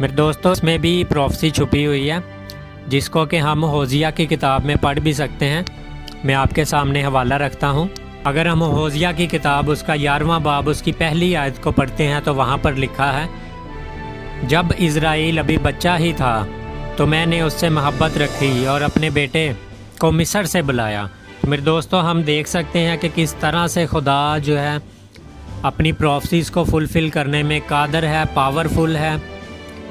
میرے دوستوں اس میں بھی پروفیسی چھپی ہوئی ہے جس کو کہ ہم ہوزیہ کی کتاب میں پڑھ بھی سکتے ہیں۔ میں آپ کے سامنے حوالہ رکھتا ہوں۔ اگر ہم ہوزیہ کی کتاب اس کا 11واں باب اس کی پہلی آیت کو پڑھتے ہیں تو وہاں پر لکھا ہے، جب اسرائیل ابھی بچہ ہی تھا تو میں نے اس سے محبت رکھی اور اپنے بیٹے کو مصر سے بلایا۔ میرے دوستو ہم دیکھ سکتے ہیں کہ کس طرح سے خدا جو ہے اپنی پروفیسیز کو فلفل کرنے میں قادر ہے، پاورفل ہے،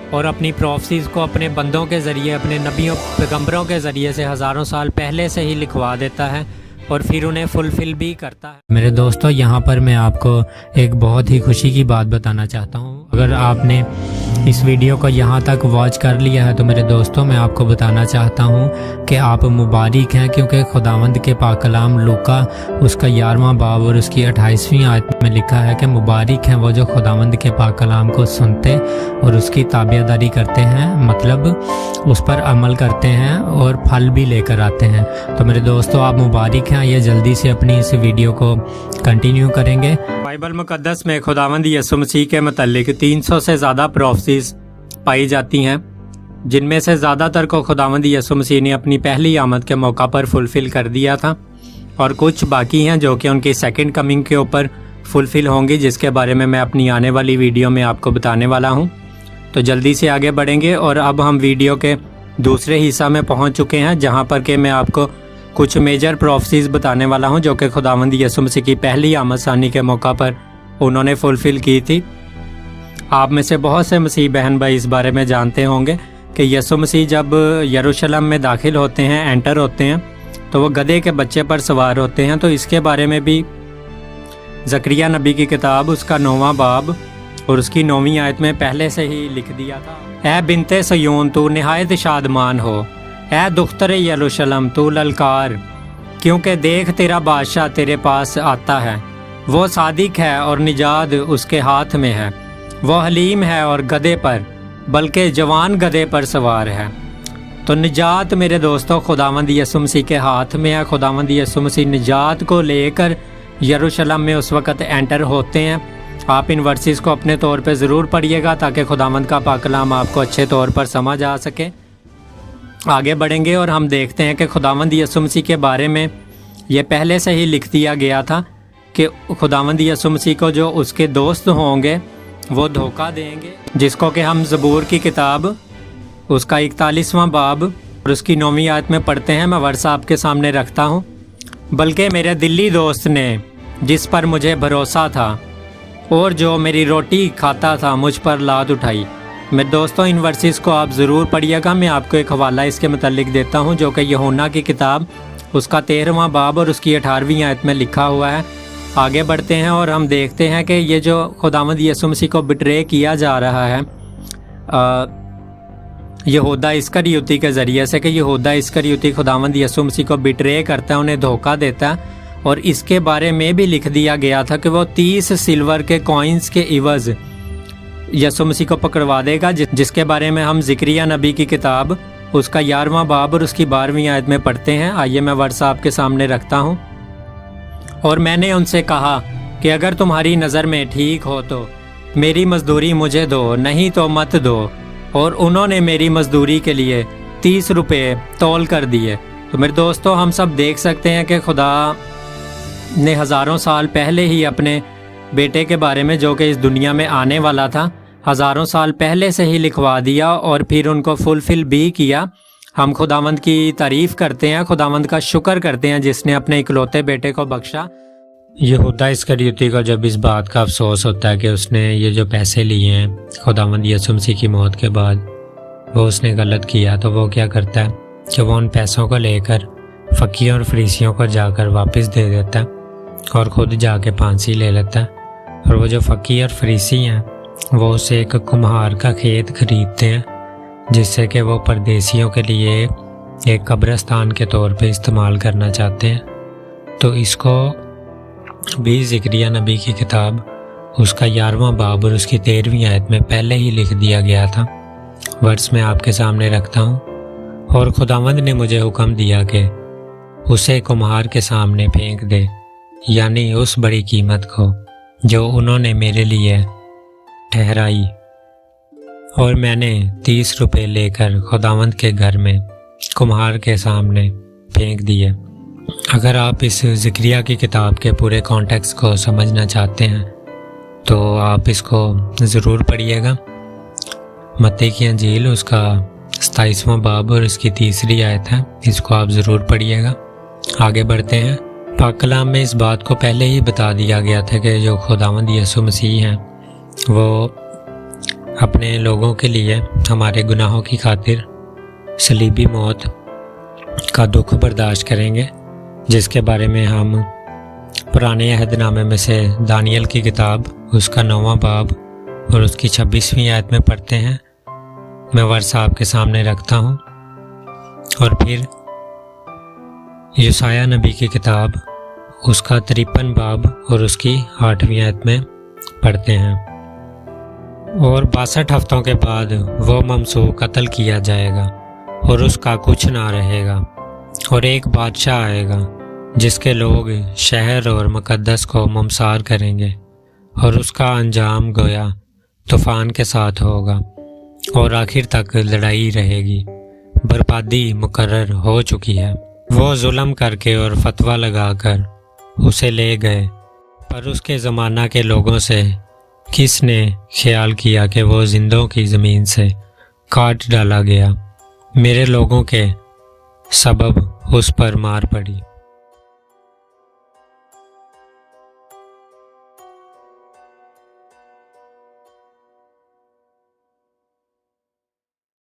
اور اپنی پروفیسیز کو اپنے بندوں کے ذریعے، اپنے نبیوں پیغمبروں کے ذریعے سے ہزاروں سال پہلے سے ہی لکھوا دیتا ہے اور پھر انہیں فلفل بھی کرتا ہے۔ میرے دوستو یہاں پر میں آپ کو ایک بہت ہی خوشی کی بات بتانا چاہتا ہوں۔ اگر آپ نے اس ویڈیو کو یہاں تک واچ کر لیا ہے تو میرے دوستوں میں آپ کو بتانا چاہتا ہوں کہ آپ مبارک ہیں، کیونکہ خداوند کے پاک کلام لوکا اس کا 11واں باب اور اس کی 28ویں آیت میں لکھا ہے کہ مبارک ہیں وہ جو خداوند کے پاک کلام کو سنتے اور اس کی تابعداری کرتے ہیں، مطلب اس پر عمل کرتے ہیں اور پھل بھی لے کر آتے ہیں۔ تو میرے دوستو آپ مبارک ہیں۔ یہ جلدی سے اپنی اس ویڈیو کو کنٹینیو کریں گے۔ بائبل مقدس میں خداوند یسوع مسیح کے متعلق 300 سے زیادہ پروفیسیز پائی جاتی ہیں، جن میں سے زیادہ تر کو خداوند یسوع مسیح نے اپنی پہلی آمد کے موقع پر فلفل کر دیا تھا، اور کچھ باقی ہیں جو کہ ان کی سیکنڈ کمنگ کے اوپر فلفل ہوں گی، جس کے بارے میں میں اپنی آنے والی ویڈیو میں آپ کو بتانے والا ہوں۔ تو جلدی سے آگے بڑھیں گے، اور اب ہم ویڈیو کے دوسرے حصہ میں پہنچ چکے ہیں، جہاں پر کہ میں آپ کو کچھ میجر پروفیسیز بتانے والا ہوں جو کہ خداوند یسوع مسیح کی پہلی آمد ثانی کے موقع پر انہوں نے فلفل کی تھی۔ آپ میں سے بہت سے مسیح بہن بھائی اس بارے میں جانتے ہوں گے کہ یسوع مسیح جب یروشلم میں داخل ہوتے ہیں، انٹر ہوتے ہیں، تو وہ گدھے کے بچے پر سوار ہوتے ہیں۔ تو اس کے بارے میں بھی زکریا نبی کی کتاب اس کا 9واں باب اور اس کی 9ویں آیت میں پہلے سے ہی لکھ دیا تھا، اے بنت صیون تو نہایت شادمان ہو، اے دختر یروشلم تو للکار، کیونکہ دیکھ تیرا بادشاہ تیرے پاس آتا ہے، وہ صادق ہے اور نجات اس کے ہاتھ میں ہے، وہ حلیم ہے اور گدھے پر، بلکہ جوان گدھے پر سوار ہے۔ تو نجات میرے دوستو خداوند یسوع مسیح کے ہاتھ میں ہے۔ خداوند یسوع مسیح نجات کو لے کر یروشلم میں اس وقت انٹر ہوتے ہیں۔ آپ ان ورسز کو اپنے طور پہ ضرور پڑھیے گا تاکہ خداوند کا پاک کلام آپ کو اچھے طور پر سمجھ آ سکے۔ آگے بڑھیں گے اور ہم دیکھتے ہیں کہ خداوند یسوع مسیح کے بارے میں یہ پہلے سے ہی لکھ دیا گیا تھا کہ خداوند یسوع مسیح کو جو اس کے دوست ہوں گے وہ دھوکہ دیں گے، جس کو کہ ہم زبور کی کتاب اس کا 41واں باب اور اس کی 9ویں آیت میں پڑھتے ہیں۔ میں ورس آپ کے سامنے رکھتا ہوں، بلکہ میرے دلی دوست نے جس پر مجھے بھروسہ تھا اور جو میری روٹی کھاتا تھا مجھ پر لات اٹھائی۔ میرے دوستوں ان ورسز کو آپ ضرور پڑھیے گا۔ میں آپ کو ایک حوالہ اس کے متعلق دیتا ہوں جو کہ یوحنا کی کتاب اس کا 13واں باب اور اس کی 18ویں آیت میں لکھا ہوا ہے۔ آگے بڑھتے ہیں اور ہم دیکھتے ہیں کہ یہ جو خداوند یسوع مسیح کو بٹرے کیا جا رہا ہے یہودا اسکریوتی کے ذریعے سے، کہ یہودا اسکریوتی خداوند یسوع مسیح کو بٹرے کرتا ہے، انہیں دھوکہ دیتا ہے، اور اس کے بارے میں بھی لکھ دیا گیا تھا کہ وہ 30 سلور کے کوئنز کے عوض یسوع مسیح کو پکڑوا دے گا، جس کے بارے میں ہم زکریا نبی کی کتاب اس کا 11واں باب اور اس کی 12ویں آیت میں پڑھتے ہیں۔ آئیے میں ورس آپ کے سامنے رکھتا ہوں۔ اور میں نے ان سے کہا کہ اگر تمہاری نظر میں ٹھیک ہو تو میری مزدوری مجھے دو، نہیں تو مت دو، اور انہوں نے میری مزدوری کے لیے 30 روپے تول کر دیے۔ تو میرے دوستو ہم سب دیکھ سکتے ہیں کہ خدا نے ہزاروں سال پہلے ہی اپنے بیٹے کے بارے میں جو کہ اس دنیا میں آنے والا تھا ہزاروں سال پہلے سے ہی لکھوا دیا اور پھر ان کو فلفل بھی کیا۔ ہم خداوند کی تعریف کرتے ہیں، خداوند کا شکر کرتے ہیں جس نے اپنے اکلوتے بیٹے کو بخشا۔ یہودا اسکریوتی کو جب اس بات کا افسوس ہوتا ہے کہ اس نے یہ جو پیسے لیے ہیں خداوند یسوع مسیح کی موت کے بعد وہ اس نے غلط کیا، تو وہ کیا کرتا ہے کہ وہ ان پیسوں کو لے کر فقیوں اور فریسیوں کو جا کر واپس دے دیتا ہے اور خود جا کے پھانسی لے لیتا ہے۔ اور وہ جو فقیر اور فریسی ہیں وہ اسے ایک کمہار کا کھیت خریدتے ہیں جس سے کہ وہ پردیسیوں کے لیے ایک قبرستان کے طور پہ استعمال کرنا چاہتے ہیں۔ تو اس کو بھی زکریا نبی کی کتاب اس کا 11واں باب اور اس کی 13ویں آیت میں پہلے ہی لکھ دیا گیا تھا۔ ورس میں آپ کے سامنے رکھتا ہوں۔ اور خداوند نے مجھے حکم دیا کہ اسے کمہار کے سامنے پھینک دے، یعنی اس بڑی قیمت کو جو انہوں نے میرے لیے ٹھہرائی۔ اور میں نے 30 روپے لے کر خداوند کے گھر میں کمہار کے سامنے پھینک دیے۔ اگر آپ اس ذکریہ کی کتاب کے پورے کانٹیکسٹ کو سمجھنا چاہتے ہیں تو آپ اس کو ضرور پڑھیے گا۔ متی کی انجیل اس کا 27واں باب اور اس کی 3 آیت ہے، اس کو آپ ضرور پڑھیے گا۔ آگے بڑھتے ہیں۔ پاک کلام میں اس بات کو پہلے ہی بتا دیا گیا تھا کہ جو خداوند یسوع مسیح ہیں وہ اپنے لوگوں کے لیے ہمارے گناہوں کی خاطر صلیبی موت کا دکھ برداشت کریں گے، جس کے بارے میں ہم پرانے عہد نامے میں سے دانیل کی کتاب اس کا 9واں باب اور اس کی 26ویں آیت میں پڑھتے ہیں۔ میں ورثہ آپ کے سامنے رکھتا ہوں، اور پھر یسایہ نبی کی کتاب اس کا 53 باب اور اس کی 8ویں آیت میں پڑھتے ہیں۔ اور 62 ہفتوں کے بعد وہ ممسوح قتل کیا جائے گا اور اس کا کچھ نہ رہے گا، اور ایک بادشاہ آئے گا جس کے لوگ شہر اور مقدس کو ممسار کریں گے، اور اس کا انجام گویا طوفان کے ساتھ ہوگا، اور آخر تک لڑائی رہے گی۔ بربادی مقرر ہو چکی ہے۔ وہ ظلم کر کے اور فتویٰ لگا کر اسے لے گئے، پر اس کے زمانہ کے لوگوں سے کس نے خیال کیا کہ وہ زندوں کی زمین سے کاٹ ڈالا گیا؟ میرے لوگوں کے سبب اس پر مار پڑی۔